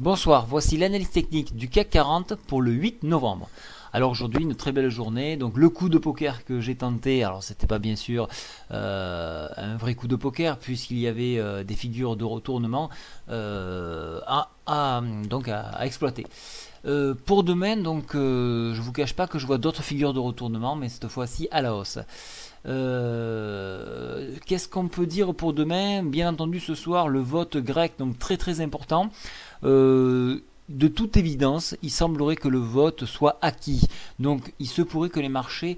Bonsoir, voici l'analyse technique du CAC 40 pour le 8 novembre. Alors aujourd'hui une très belle journée, donc le coup de poker que j'ai tenté, alors c'était pas bien sûr un vrai coup de poker puisqu'il y avait des figures de retournement à exploiter. Pour demain, donc je vous cache pas que je vois d'autres figures de retournement, mais cette fois-ci à la hausse. Qu'est-ce qu'on peut dire pour demain? Bien entendu, ce soir, le vote grec, donc très très important. De toute évidence, il semblerait que le vote soit acquis. Donc, il se pourrait que les marchés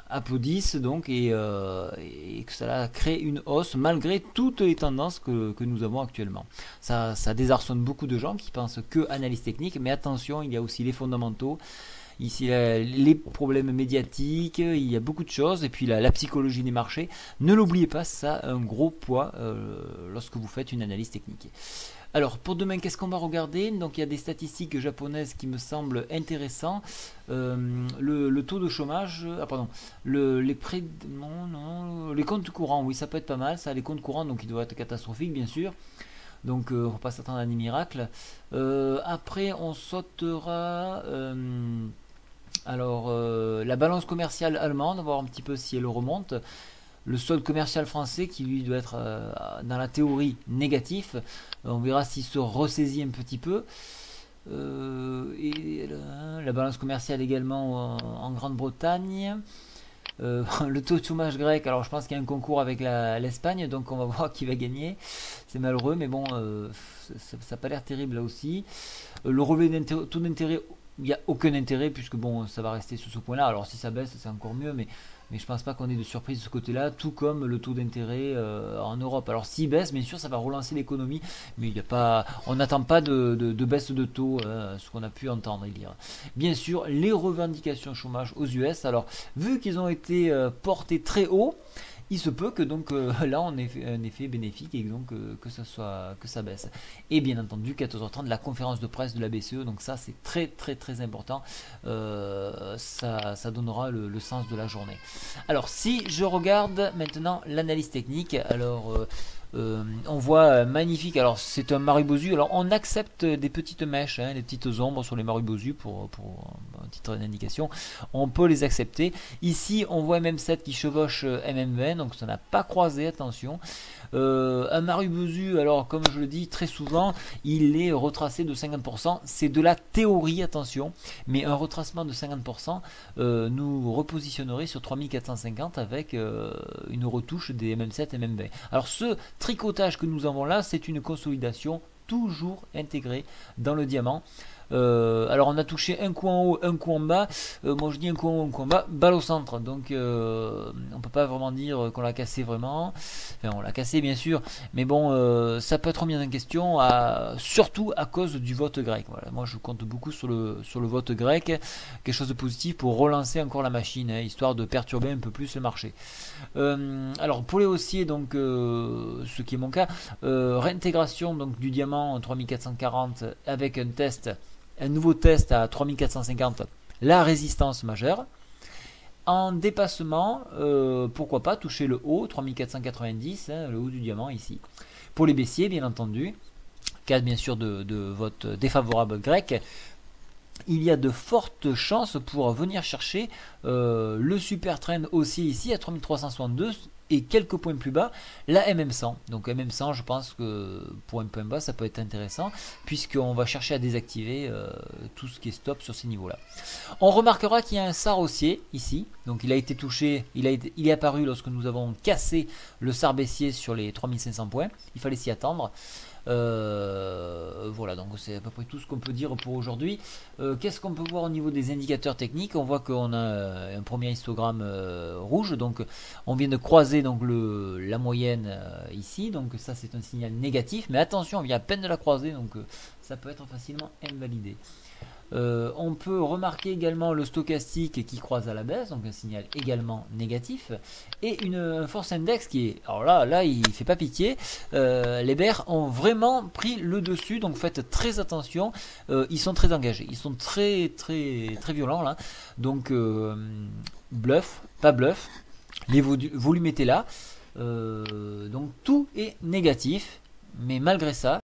applaudissent et que cela crée une hausse malgré toutes les tendances que nous avons actuellement. Ça désarçonne beaucoup de gens qui pensent que analyse technique, mais attention, il y a aussi les fondamentaux. Ici, les problèmes médiatiques, il y a beaucoup de choses, et puis la psychologie des marchés. Ne l'oubliez pas, ça a un gros poids lorsque vous faites une analyse technique. Alors, pour demain, qu'est-ce qu'on va regarder? Donc, il y a des statistiques japonaises qui me semblent intéressantes. Le taux de chômage, les prêts, non, les comptes courants, oui, ça peut être pas mal, ça, les comptes courants, donc ils doivent être catastrophiques, bien sûr. Donc, on ne va pas s'attendre à des miracles. Après, on sautera. La balance commerciale allemande, voir un petit peu si elle remonte. Le solde commercial français qui lui doit être dans la théorie négatif. On verra s'il se ressaisit un petit peu. La balance commerciale également en Grande-Bretagne. Le taux de chômage grec, alors je pense qu'il y a un concours avec l'Espagne, donc on va voir qui va gagner. C'est malheureux, mais bon, ça n'a pas l'air terrible là aussi. Le relevé taux d'intérêt, il n'y a aucun intérêt puisque bon, ça va rester sur ce point-là. Alors si ça baisse, c'est encore mieux, mais je pense pas qu'on ait de surprise de ce côté-là, tout comme le taux d'intérêt en Europe. Alors s'il baisse, bien sûr, ça va relancer l'économie, mais il y a pas, on n'attend pas de baisse de taux, ce qu'on a pu entendre hier. Bien sûr, les revendications chômage aux US, alors vu qu'ils ont été portés très haut, il se peut que donc là on ait un effet bénéfique et donc que ça baisse. Et bien entendu 14h30 la conférence de presse de la BCE, donc ça c'est très très très important, ça donnera le sens de la journée. Alors si je regarde maintenant l'analyse technique, alors on voit magnifique, alors c'est un Marubozu, alors on accepte des petites mèches, des petites ombres sur les Marubozu pour un titre d'indication, on peut les accepter. Ici on voit MM7 qui chevauche MM20, donc ça n'a pas croisé, attention. Un Marubozu, alors comme je le dis très souvent, il est retracé de 50%, c'est de la théorie, attention, mais un retracement de 50% nous repositionnerait sur 3450 avec une retouche des MM7 et MM20. Alors ce tricotage que nous avons là, c'est une consolidation toujours intégrée dans le diamant. Alors on a touché un coup en haut, un coup en bas. Moi je dis un coup en haut, un coup en bas, balle au centre. Donc on peut pas vraiment dire qu'on l'a cassé vraiment. Enfin on l'a cassé bien sûr, mais bon ça peut être remis en question, surtout à cause du vote grec. Voilà, moi je compte beaucoup sur le vote grec, quelque chose de positif pour relancer encore la machine, histoire de perturber un peu plus le marché. Alors pour les haussiers, donc ce qui est mon cas, réintégration donc du diamant 3440 avec un nouveau test à 3450, la résistance majeure. En dépassement, pourquoi pas toucher le haut, 3490, le haut du diamant ici. Pour les baissiers, bien entendu, cas bien sûr de vote défavorable grec, il y a de fortes chances pour venir chercher le super trend haussier ici à 3362 et quelques points plus bas la MM100. Donc MM100, je pense que pour un point bas ça peut être intéressant puisqu'on va chercher à désactiver tout ce qui est stop sur ces niveaux là. On remarquera qu'il y a un SAR haussier ici, donc il a été touché, il est apparu lorsque nous avons cassé le SAR baissier sur les 3500 points, il fallait s'y attendre. Voilà, donc c'est à peu près tout ce qu'on peut dire pour aujourd'hui. Qu'est-ce qu'on peut voir au niveau des indicateurs techniques? On voit qu'on a un premier histogramme rouge, donc on vient de croiser donc la moyenne ici, donc ça c'est un signal négatif, mais attention, on vient à peine de la croiser, donc ça peut être facilement invalidé. On peut remarquer également le stochastique qui croise à la baisse, donc un signal également négatif, et une force index qui est, alors là il fait pas pitié, les bears ont vraiment pris le dessus, donc faites très attention, ils sont très engagés, ils sont très très très violents là, donc bluff, pas bluff, les volumes étaient là, donc tout est négatif, mais malgré ça